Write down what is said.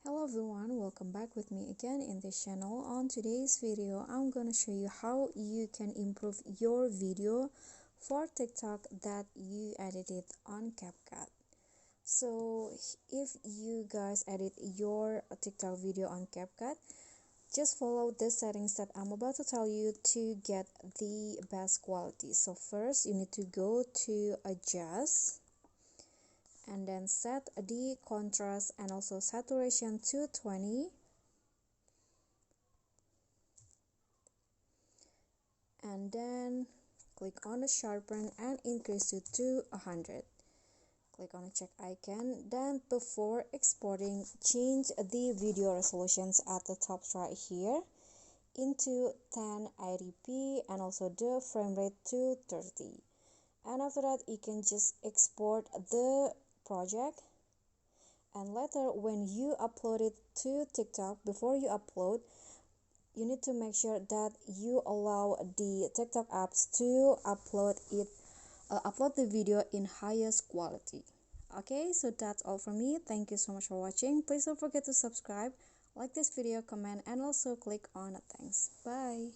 Hello everyone, welcome back with me again in this channel. On today's video, I'm gonna show you how you can improve your video for TikTok that you edited on CapCut. So if you guys edit your TikTok video on CapCut, just follow the settings that I'm about to tell you to get the best quality. So first you need to go to adjust and then set the contrast and also saturation to 20, and then click on the sharpen and increase it to 100. Click on the check icon. Then before exporting, change the video resolutions at the top right here into 1080p and also the frame rate to 30. And after that, you can just export the project, and later when you upload it to TikTok, before you upload, you need to make sure that you allow the TikTok apps to upload the video in highest quality. Okay, so that's all from me. Thank you so much for watching. Please don't forget to subscribe, like this video, comment, and also click on thanks. Bye.